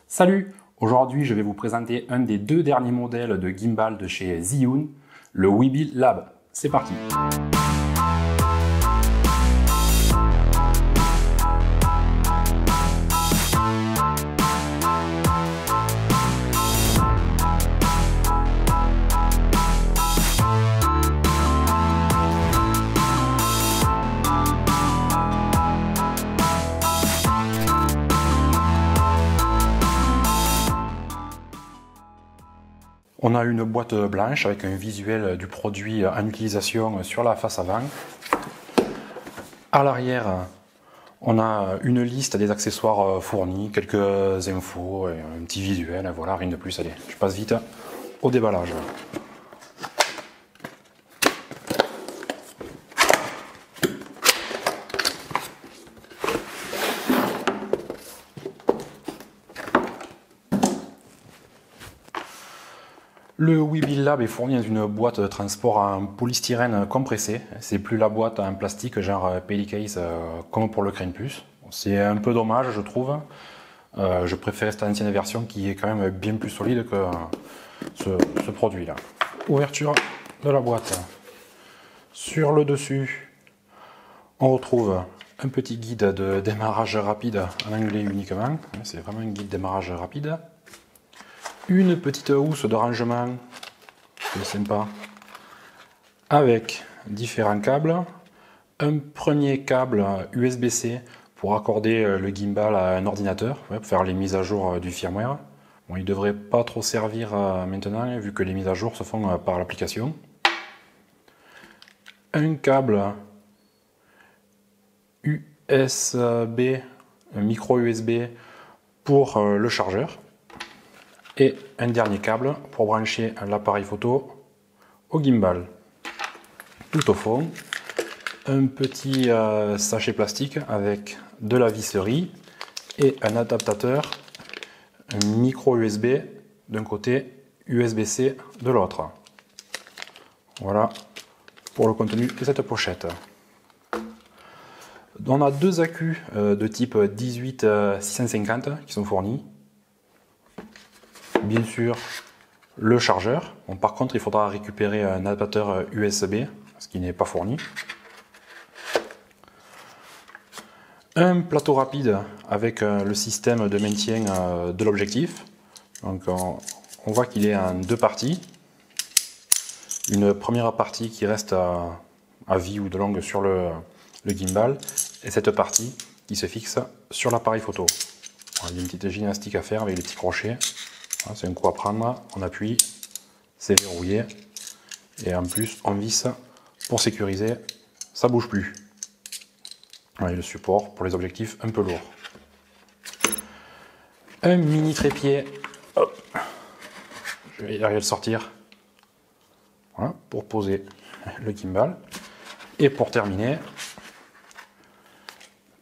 Salut! Aujourd'hui, je vais vous présenter un des deux derniers modèles de gimbal de chez Zhiyun, le Weebill Lab. C'est parti! On a une boîte blanche avec un visuel du produit en utilisation sur la face avant. À l'arrière, on a une liste des accessoires fournis, quelques infos, et un petit visuel, voilà, rien de plus. Allez, je passe vite au déballage. Le Weebill Lab est fourni dans une boîte de transport en polystyrène compressé. C'est plus la boîte en plastique genre Pellicase comme pour le Crane Plus. C'est un peu dommage, je trouve. Je préfère cette ancienne version qui est quand même bien plus solide que ce produit-là. Ouverture de la boîte. Sur le dessus, on retrouve un petit guide de démarrage rapide en anglais uniquement. C'est vraiment un guide de démarrage rapide. Une petite housse de rangement, c'est sympa, avec différents câbles. Un premier câble USB-C pour accorder le gimbal à un ordinateur, pour faire les mises à jour du firmware. Bon, il ne devrait pas trop servir maintenant, vu que les mises à jour se font par l'application. Un câble USB, un micro USB pour le chargeur. Et un dernier câble pour brancher l'appareil photo au gimbal. Tout au fond, un petit sachet plastique avec de la visserie et un adaptateur, un micro USB d'un côté, USB-C de l'autre. Voilà pour le contenu de cette pochette. On a deux accus de type 18-650 qui sont fournis. Bien sûr, le chargeur. Bon, par contre, il faudra récupérer un adaptateur USB, ce qui n'est pas fourni. Un plateau rapide avec le système de maintien de l'objectif. Donc, on voit qu'il est en deux parties. Une première partie qui reste à vie ou de longue sur le gimbal, et cette partie qui se fixe sur l'appareil photo. Il y a une petite gymnastique à faire avec les petits crochets. C'est un coup à prendre, on appuie, c'est verrouillé, et en plus on visse pour sécuriser, ça bouge plus. Et le support pour les objectifs un peu lourds. Un mini trépied, hop. Je vais y arriver à le sortir, voilà, pour poser le gimbal. Et pour terminer,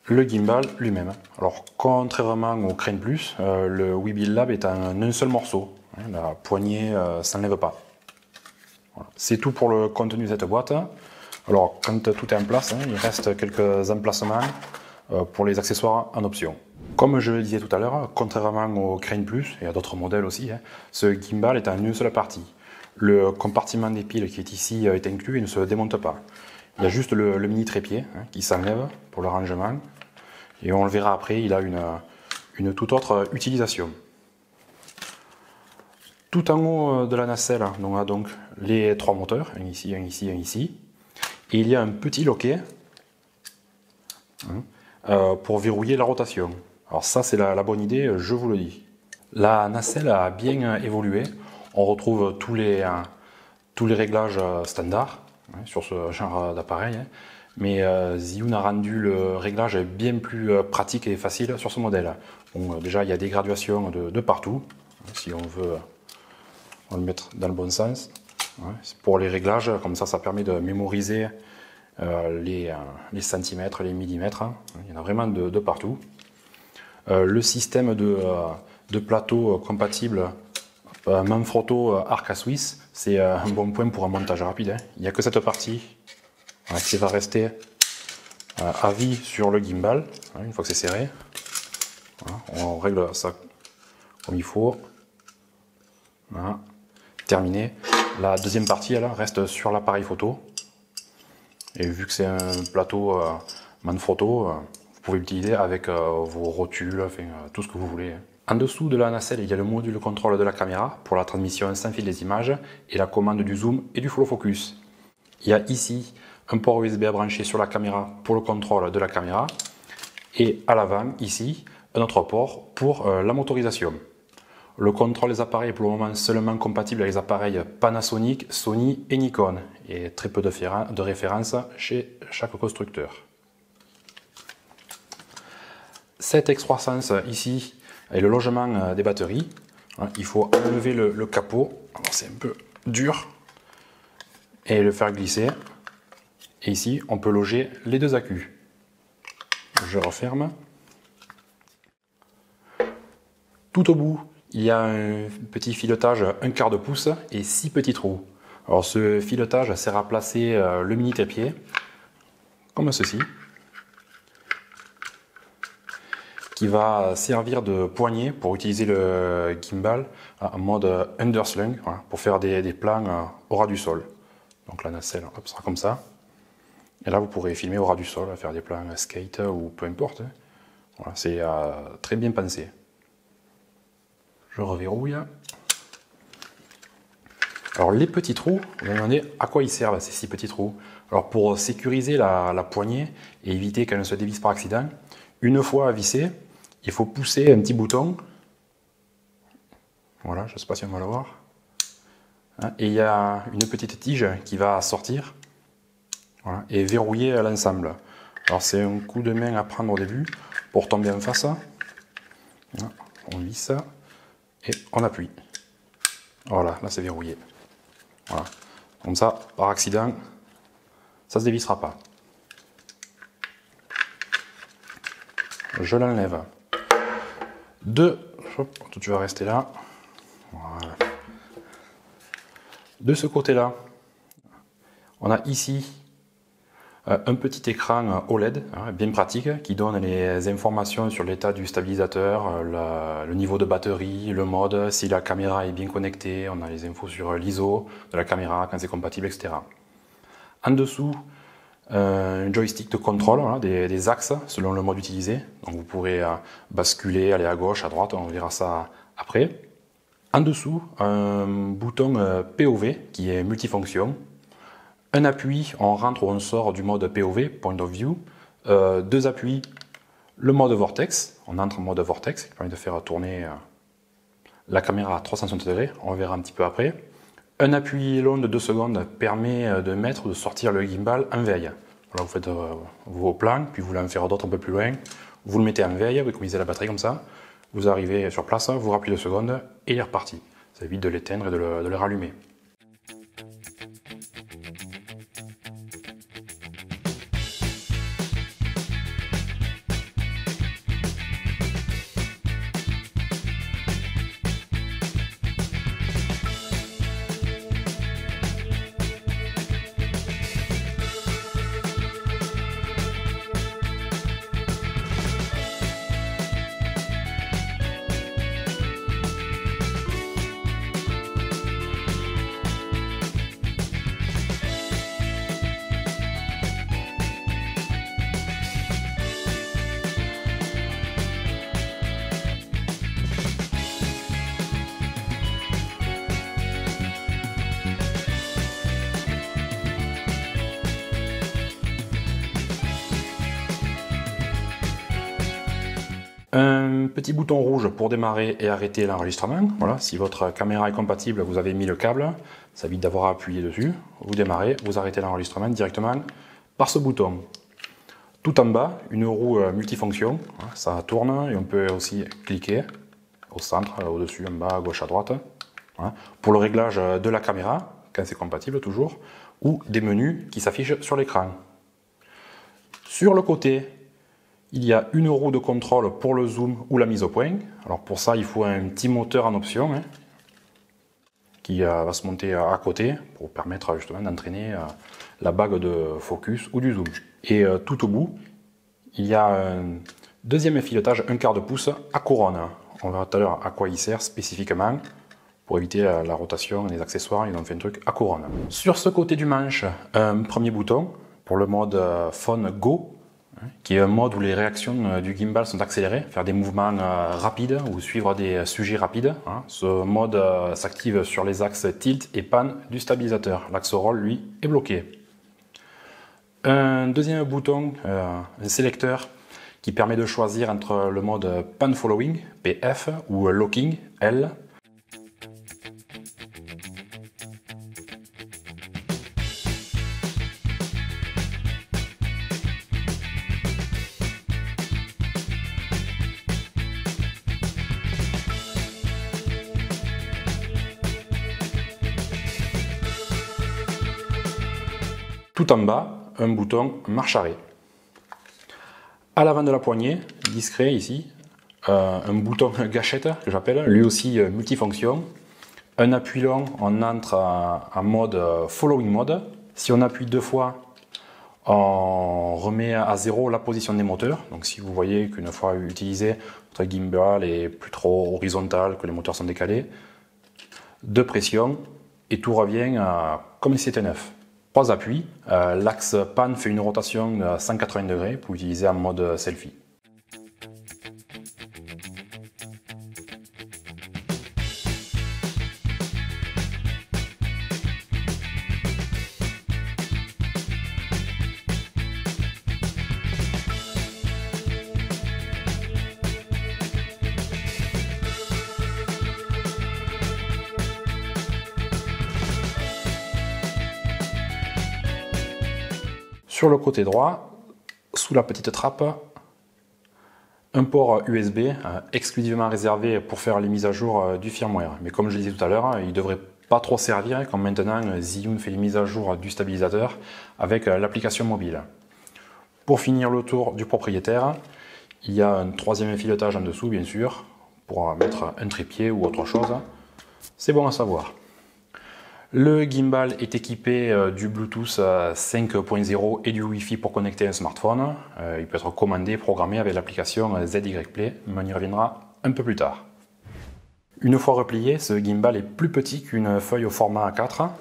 le gimbal lui-même. Alors, contrairement au Crane Plus, le Weebill Lab est en un seul morceau. La poignée s'enlève pas. Voilà. C'est tout pour le contenu de cette boîte. Alors, quand tout est en place, il reste quelques emplacements pour les accessoires en option. Comme je le disais tout à l'heure, contrairement au Crane Plus et à d'autres modèles aussi, ce gimbal est en une seule partie. Le compartiment des piles qui est ici est inclus et ne se démonte pas. Il y a juste le mini trépied qui s'enlève pour le rangement. Et on le verra après, il a une toute autre utilisation. Tout en haut de la nacelle, on a donc les trois moteurs, un ici, un ici, un ici. Et il y a un petit loquet pour verrouiller la rotation. Alors ça, c'est la bonne idée, je vous le dis. La nacelle a bien évolué. On retrouve tous les réglages standards sur ce genre d'appareil. Mais Zhiyun a rendu le réglage bien plus pratique et facile sur ce modèle. Bon, déjà, il y a des graduations de partout. Si on veut le mettre dans le bon sens. Pour les réglages, comme ça permet de mémoriser les centimètres, les millimètres. Il y en a vraiment de partout. Le système de plateau compatible Manfrotto Arca Swiss, c'est un bon point pour un montage rapide. Il n'y a que cette partie qui va rester à vie sur le gimbal, une fois que c'est serré. On règle ça comme il faut. Voilà. Terminé. La deuxième partie, elle reste sur l'appareil photo. Et vu que c'est un plateau Manfrotto, vous pouvez l'utiliser avec vos rotules, enfin, tout ce que vous voulez. En dessous de la nacelle, il y a le module contrôle de la caméra pour la transmission sans fil des images et la commande du zoom et du follow focus. Il y a ici un port USB à brancher sur la caméra pour le contrôle de la caméra et à l'avant, ici, un autre port pour la motorisation. Le contrôle des appareils est pour le moment seulement compatible avec les appareils Panasonic, Sony et Nikon et très peu de références chez chaque constructeur. Cette excroissance ici est le logement des batteries. Il faut enlever le capot, c'est un peu dur, et le faire glisser. Et ici, on peut loger les deux accus. Je referme. Tout au bout, il y a un petit filetage 1/4 de pouce et 6 petits trous. Alors ce filetage sert à placer le mini trépied, comme ceci, qui va servir de poignée pour utiliser le gimbal en mode underslung, voilà, pour faire des plans au ras du sol. Donc la nacelle hop, sera comme ça. Et là vous pourrez filmer au ras du sol, faire des plans skate ou peu importe. Voilà, c'est très bien pensé. Je reverrouille. Alors les petits trous, vous me demandez à quoi ils servent ces 6 petits trous. Alors pour sécuriser la poignée et éviter qu'elle ne se dévisse par accident, une fois vissée, il faut pousser un petit bouton. Voilà, je ne sais pas si on va le voir. Et il y a une petite tige qui va sortir, voilà, et verrouiller l'ensemble. Alors c'est un coup de main à prendre au début pour tomber en face. Voilà, on visse et on appuie. Voilà, là c'est verrouillé. Voilà. Comme ça, par accident, ça ne se dévissera pas. Je l'enlève. Tu vas rester là. Voilà. De ce côté-là, on a ici un petit écran OLED, bien pratique, qui donne les informations sur l'état du stabilisateur, le niveau de batterie, le mode, si la caméra est bien connectée, on a les infos sur l'ISO de la caméra, quand c'est compatible, etc. En dessous, un joystick de contrôle, voilà, des axes selon le mode utilisé. Donc vous pourrez basculer, aller à gauche, à droite, on verra ça après. En dessous, un bouton POV qui est multifonction. Un appui, on rentre ou on sort du mode POV, Point of View. 2 appuis, le mode Vortex, on entre en mode Vortex, qui permet de faire tourner la caméra à 360 degrés, on verra un petit peu après. Un appui long de 2 secondes permet de mettre ou de sortir le gimbal en veille. Voilà, vous faites vos plans, puis vous voulez en faire d'autres un peu plus loin. Vous le mettez en veille, vous économisez la batterie comme ça. Vous arrivez sur place, vous rappelez 2 secondes et il est reparti. Ça évite de l'éteindre et de le rallumer. Un petit bouton rouge pour démarrer et arrêter l'enregistrement. Voilà, si votre caméra est compatible, vous avez mis le câble, ça évite d'avoir à appuyer dessus. Vous démarrez, vous arrêtez l'enregistrement directement par ce bouton. Tout en bas, une roue multifonction, ça tourne et on peut aussi cliquer au centre, au-dessus, en bas, à gauche, à droite, pour le réglage de la caméra, quand c'est compatible toujours, ou des menus qui s'affichent sur l'écran. Sur le côté, il y a une roue de contrôle pour le zoom ou la mise au point. Alors pour ça, il faut un petit moteur en option qui va se monter à côté pour permettre justement d'entraîner la bague de focus ou du zoom. Et tout au bout, il y a un deuxième filetage 1/4 de pouce à couronne. On verra tout à l'heure à quoi il sert spécifiquement. Pour éviter la rotation des accessoires, ils ont fait un truc à couronne. Sur ce côté du manche, un premier bouton pour le mode Phone Go, qui est un mode où les réactions du gimbal sont accélérées, faire des mouvements rapides ou suivre des sujets rapides. Ce mode s'active sur les axes tilt et pan du stabilisateur. L'axe roll, lui, est bloqué. Un deuxième bouton, un sélecteur, qui permet de choisir entre le mode pan following, PF, ou locking, L. Tout en bas, un bouton marche arrêt. À l'avant de la poignée, discret ici, un bouton gâchette que j'appelle, lui aussi multifonction. Un appui long, on entre en mode following mode. Si on appuie 2 fois, on remet à 0 la position des moteurs. Donc si vous voyez qu'une fois utilisé, votre gimbal est plus trop horizontal, que les moteurs sont décalés, 2 pressions et tout revient comme si c'était neuf. 3 appuis, l'axe pan fait une rotation de 180 degrés pour utiliser en mode selfie. Sur le côté droit, sous la petite trappe, un port USB exclusivement réservé pour faire les mises à jour du firmware. Mais comme je le disais tout à l'heure, il ne devrait pas trop servir quand maintenant Zhiyun fait les mises à jour du stabilisateur avec l'application mobile. Pour finir le tour du propriétaire, il y a un troisième filetage en dessous bien sûr, pour mettre un trépied ou autre chose. C'est bon à savoir. Le gimbal est équipé du Bluetooth 5.0 et du Wi-Fi pour connecter un smartphone. Il peut être commandé, programmé avec l'application ZY-Play, mais on y reviendra un peu plus tard. Une fois replié, ce gimbal est plus petit qu'une feuille au format A4.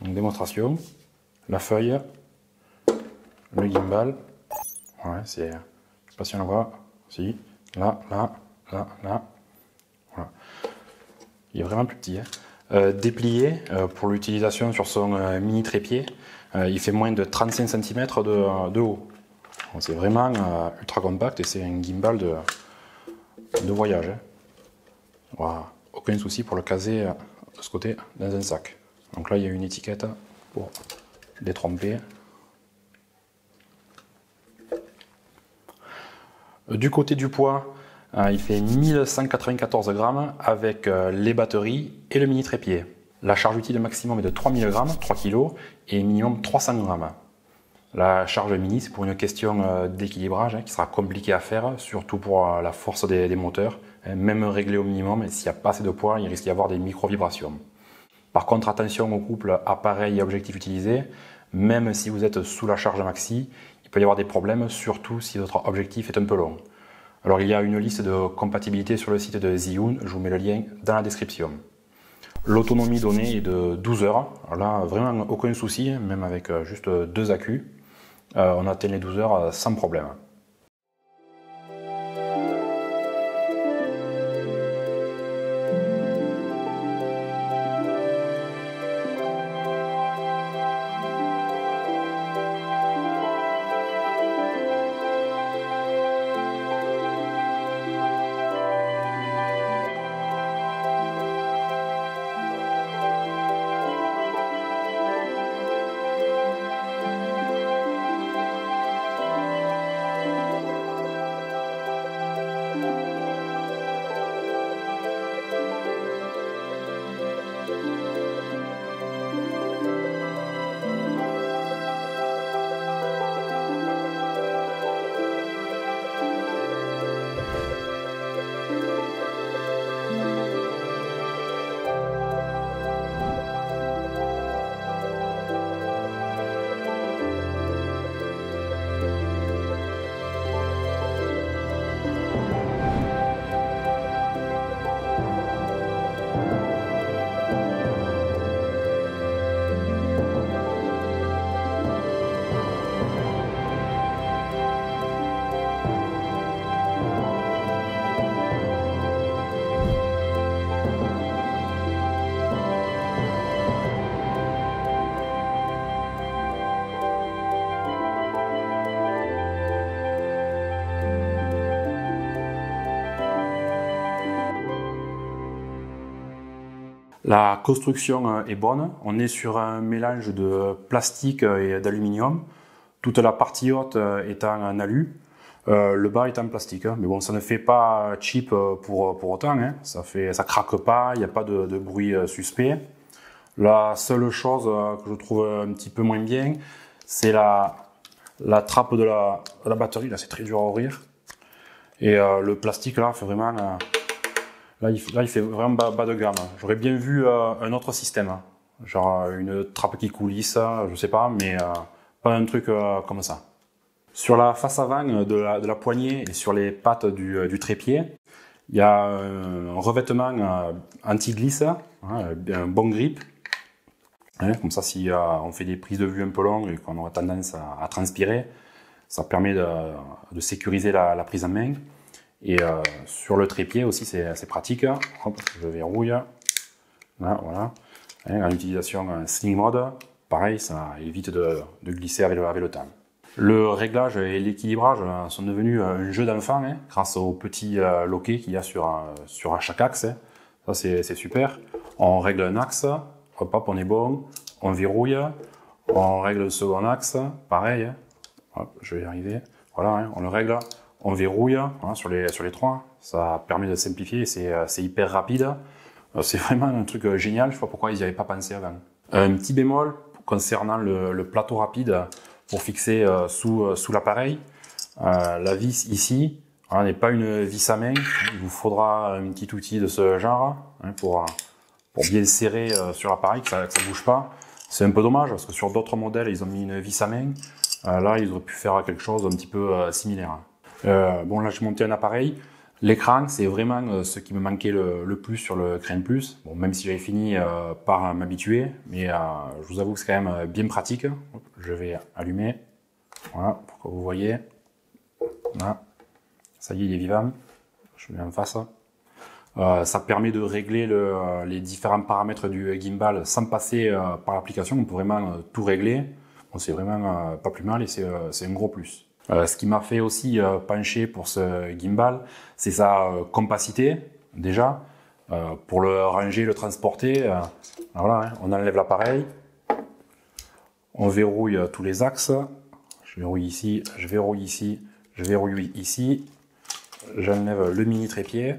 Donc démonstration, la feuille, le gimbal. Ouais, je ne sais pas si on le voit. Si, là, là, là, là. Voilà. Il est vraiment plus petit. Déplié pour l'utilisation sur son mini trépied, il fait moins de 35 cm de haut. C'est vraiment ultra compact et c'est un gimbal de voyage. Voilà. Aucun souci pour le caser de ce côté dans un sac. Donc là il y a une étiquette pour détromper. Du côté du poids, il fait 1194 grammes avec les batteries et le mini trépied. La charge utile maximum est de 3000 grammes, 3 kg, et minimum 300 grammes. La charge mini, c'est pour une question d'équilibrage qui sera compliquée à faire, surtout pour la force des moteurs. Même réglé au minimum, s'il n'y a pas assez de poids, il risque d'y avoir des micro-vibrations. Par contre, attention au couple appareil et objectif utilisé. Même si vous êtes sous la charge maxi, il peut y avoir des problèmes, surtout si votre objectif est un peu long. Alors il y a une liste de compatibilité sur le site de Zhiyun, je vous mets le lien dans la description. L'autonomie donnée est de 12 heures, alors là vraiment aucun souci, même avec juste 2 accus, on atteint les 12 heures sans problème. La construction est bonne. On est sur un mélange de plastique et d'aluminium. Toute la partie haute étant en alu, le bas est en plastique. Mais bon, ça ne fait pas cheap pour autant. Hein. Ça craque pas, il n'y a pas de bruit suspect. La seule chose que je trouve un petit peu moins bien, c'est la trappe de la batterie. Là, c'est très dur à ouvrir. Et le plastique là fait vraiment là il fait vraiment bas de gamme. J'aurais bien vu un autre système, hein. Genre une trappe qui coulisse, je sais pas, mais pas un truc comme ça. Sur la face avant de la poignée et sur les pattes du trépied, il y a un revêtement anti-glisse, hein, un bon grip. Hein, comme ça, si on fait des prises de vue un peu longues et qu'on aura tendance à transpirer, ça permet de sécuriser la prise en main. Et sur le trépied aussi, c'est pratique. Hop, je verrouille. Là, voilà. Hein, en utilisation sling mode, pareil, ça évite de glisser avec le temps. Le réglage et l'équilibrage sont devenus un jeu d'enfant, hein, grâce aux petits loquets qu'il y a sur chaque axe. Hein. Ça, c'est super. On règle un axe, hop, on est bon. On verrouille. On règle le second axe, pareil. Hein. Hop, je vais y arriver. Voilà, hein, on le règle. On verrouille hein, sur les trois. Ça permet de simplifier, c'est hyper rapide. C'est vraiment un truc génial, je sais pas pourquoi ils n'y avaient pas pensé avant. Un petit bémol concernant le plateau rapide pour fixer sous l'appareil. La vis ici n'est pas une vis à main. Il vous faudra un petit outil de ce genre hein, pour bien serrer sur l'appareil, que ça bouge pas. C'est un peu dommage parce que sur d'autres modèles, ils ont mis une vis à main. Là, ils auraient pu faire quelque chose d'un petit peu similaire. Bon, là, j'ai monté un appareil. L'écran, c'est vraiment ce qui me manquait le plus sur le Crane Plus. Bon, même si j'avais fini par m'habituer, mais je vous avoue que c'est quand même bien pratique. Hop, je vais allumer. Voilà, pour que vous voyez. Voilà. Ça y est, il est vivant. Je le mets en face. Ça permet de régler les différents paramètres du gimbal sans passer par l'application. On peut vraiment tout régler. Bon, c'est vraiment pas plus mal et c'est un gros plus. Ce qui m'a fait aussi pencher pour ce gimbal, c'est sa compacité, déjà. Pour le ranger, le transporter, voilà, hein, on enlève l'appareil, on verrouille tous les axes. Je verrouille ici, je verrouille ici, je verrouille ici. J'enlève le mini trépied.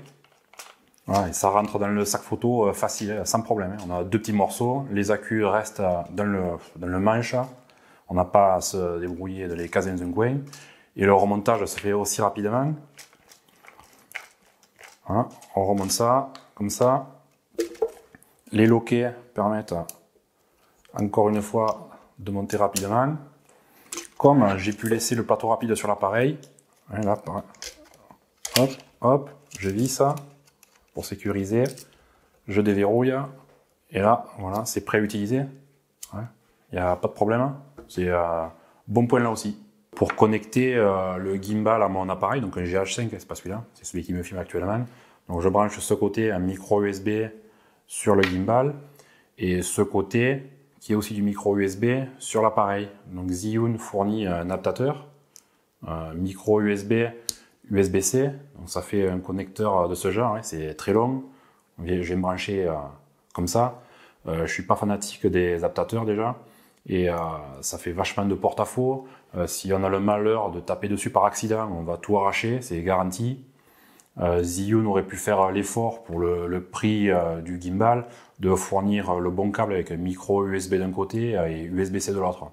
Voilà, et ça rentre dans le sac photo facile, sans problème. Hein. On a deux petits morceaux, les accus restent dans le manche. On n'a pas à se débrouiller de les caser dans un coin. Et le remontage se fait aussi rapidement. Voilà, on remonte ça, comme ça. Les loquets permettent, encore une fois, de monter rapidement. Comme j'ai pu laisser le plateau rapide sur l'appareil, là, hop, hop, je visse ça pour sécuriser. Je déverrouille. Et là, voilà, c'est prêt à utiliser. Il n'y a pas de problème. C'est bon point là aussi. Pour connecter le gimbal à mon appareil, donc un GH5, c'est pas celui-là, c'est celui qui me filme actuellement. Donc je branche ce côté un micro USB sur le gimbal et ce côté qui est aussi du micro USB sur l'appareil. Donc Zhiyun fournit un adaptateur, micro USB, USB-C. Donc ça fait un connecteur de ce genre, hein, c'est très long. Je vais me brancher comme ça. Je suis pas fanatique des adaptateurs déjà. Et ça fait vachement de porte-à-faux. Si on a le malheur de taper dessus par accident, on va tout arracher, c'est garanti. Zhiyun aurait pu faire l'effort pour le prix du gimbal de fournir le bon câble avec un micro USB d'un côté et USB-C de l'autre.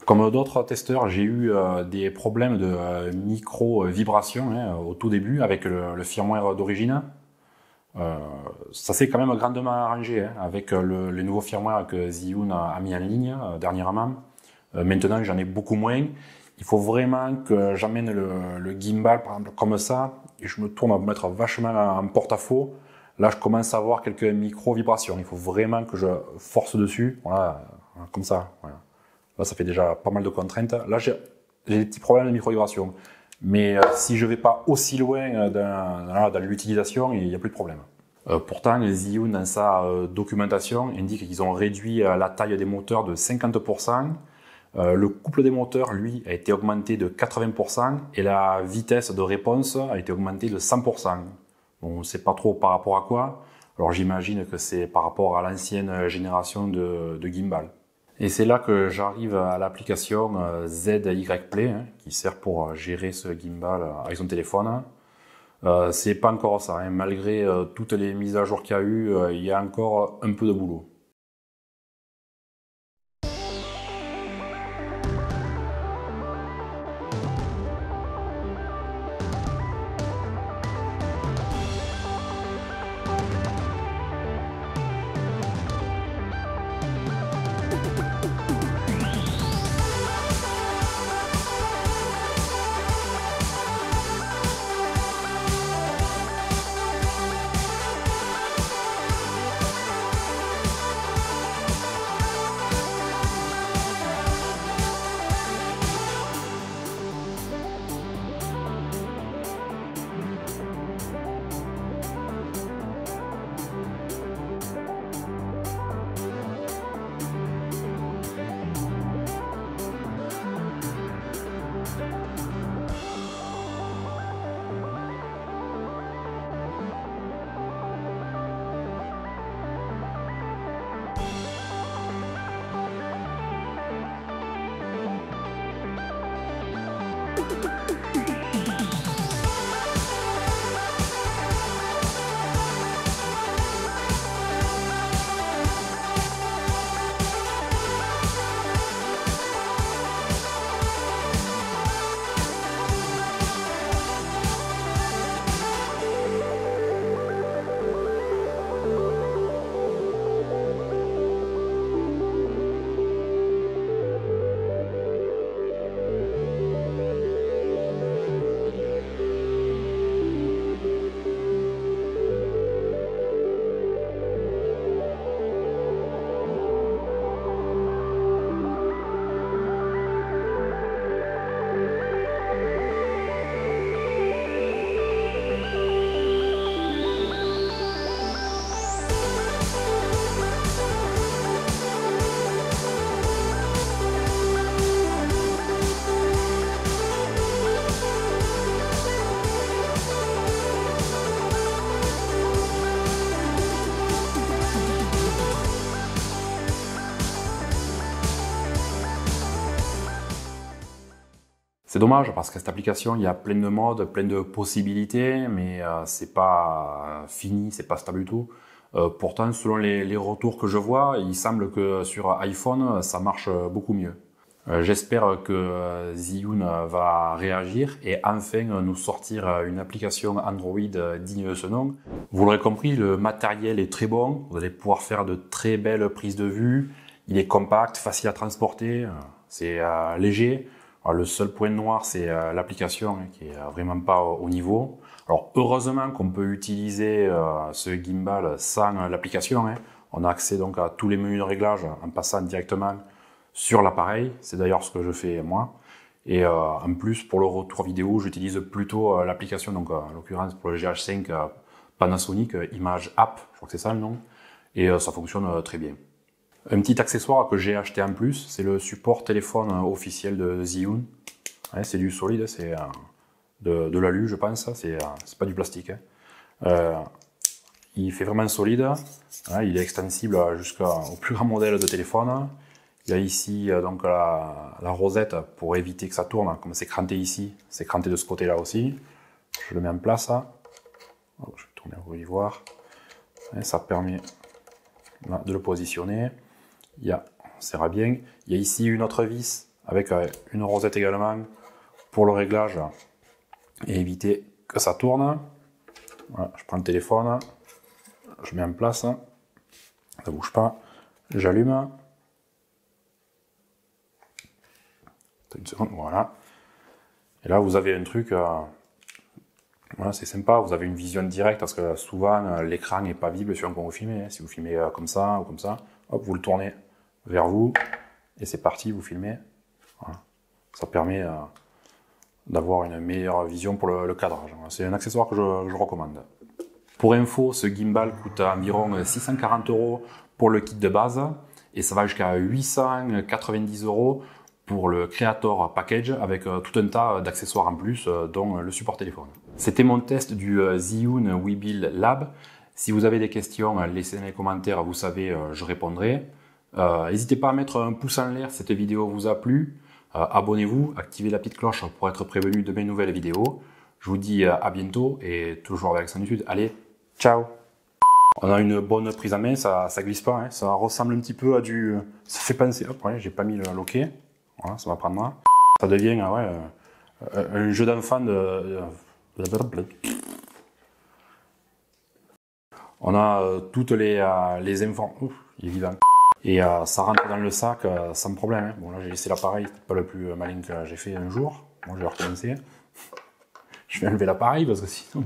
Comme d'autres testeurs, j'ai eu des problèmes de micro-vibration hein, au tout début avec le firmware d'origine. Ça s'est quand même grandement arrangé hein, avec les nouveaux firmware que Zhiyun a mis en ligne dernièrement. Maintenant, j'en ai beaucoup moins. Il faut vraiment que j'amène le gimbal, par exemple, comme ça, et je me tourne à me mettre vachement en porte-à-faux. Là, je commence à avoir quelques micro-vibrations. Il faut vraiment que je force dessus, voilà, comme ça. Voilà. Là, ça fait déjà pas mal de contraintes. Là, j'ai des petits problèmes de micro-vibrations. Mais si je vais pas aussi loin dans l'utilisation, il n'y a plus de problème. Pourtant, Zhiyun, dans sa documentation, indique qu'ils ont réduit la taille des moteurs de 50%. Le couple des moteurs, lui, a été augmenté de 80% et la vitesse de réponse a été augmentée de 100%. Bon, on ne sait pas trop par rapport à quoi. Alors j'imagine que c'est par rapport à l'ancienne génération de gimbal. Et c'est là que j'arrive à l'application ZY Play, hein, qui sert pour gérer ce gimbal avec son téléphone. C'est pas encore ça, hein. Malgré toutes les mises à jour qu'il y a eu, il y a encore un peu de boulot. C'est dommage parce que cette application, il y a plein de modes, plein de possibilités, mais c'est pas fini, c'est pas stable du tout. Pourtant, selon les retours que je vois, il semble que sur iPhone, ça marche beaucoup mieux. J'espère que Zhiyun va réagir et enfin nous sortir une application Android digne de ce nom. Vous l'aurez compris, le matériel est très bon, vous allez pouvoir faire de très belles prises de vue, il est compact, facile à transporter, c'est léger. Alors, le seul point noir, c'est l'application hein, qui est vraiment pas au niveau. Alors heureusement qu'on peut utiliser ce gimbal sans l'application. Hein. On a accès donc à tous les menus de réglage en passant directement sur l'appareil. C'est d'ailleurs ce que je fais moi. Et en plus, pour le retour vidéo, j'utilise plutôt l'application, donc en l'occurrence pour le GH5 Panasonic Image App, je crois que c'est ça le nom. Et ça fonctionne très bien. Un petit accessoire que j'ai acheté en plus, c'est le support téléphone officiel de Zhiyun. Ouais, c'est du solide, c'est de l'alu, je pense. C'est pas du plastique. Hein. Il fait vraiment solide. Hein, il est extensible jusqu'au plus grand modèle de téléphone. Il y a ici donc la rosette pour éviter que ça tourne. Comme c'est cranté ici, c'est cranté de ce côté-là aussi. Je le mets en place. Oh, je vais tourner, vous pouvez voir. Et ça permet de le positionner. On serra bien. Il y a ici une autre vis avec une rosette également pour le réglage et éviter que ça tourne. Voilà, je prends le téléphone, je mets en place, ça ne bouge pas, j'allume. Une seconde, voilà. Et là vous avez un truc, voilà, c'est sympa, vous avez une vision directe parce que souvent l'écran n'est pas visible sur quand vous filmez. Hein. Si vous filmez comme ça ou comme ça, hop, vous le tournez vers vous et c'est parti, vous filmez. Voilà. Ça permet d'avoir une meilleure vision pour le cadrage. C'est un accessoire que je recommande. Pour info, ce gimbal coûte environ 640 € pour le kit de base et ça va jusqu'à 890 € pour le Creator Package avec tout un tas d'accessoires en plus, dont le support téléphone. C'était mon test du Zhiyun Weebill Lab. Si vous avez des questions, laissez dans les commentaires, vous savez, je répondrai. N'hésitez pas à mettre un pouce en l'air si cette vidéo vous a plu. Abonnez-vous, activez la petite cloche pour être prévenu de mes nouvelles vidéos. Je vous dis à bientôt et toujours avec Sanitude. Allez, ciao! On a une bonne prise en main, ça glisse pas, hein. Ça ressemble un petit peu à du... Ça fait penser... Hop, ouais, j'ai pas mis le loquet. Voilà, ça va prendre là. Ça devient un jeu d'enfant de... On a toutes les informations... Ouf, il est vivant. Et ça rentre dans le sac sans problème, hein. Bon, là j'ai laissé l'appareil, c'était pas le plus malin que j'ai fait un jour. Bon, je vais recommencer. Je vais enlever l'appareil parce que sinon...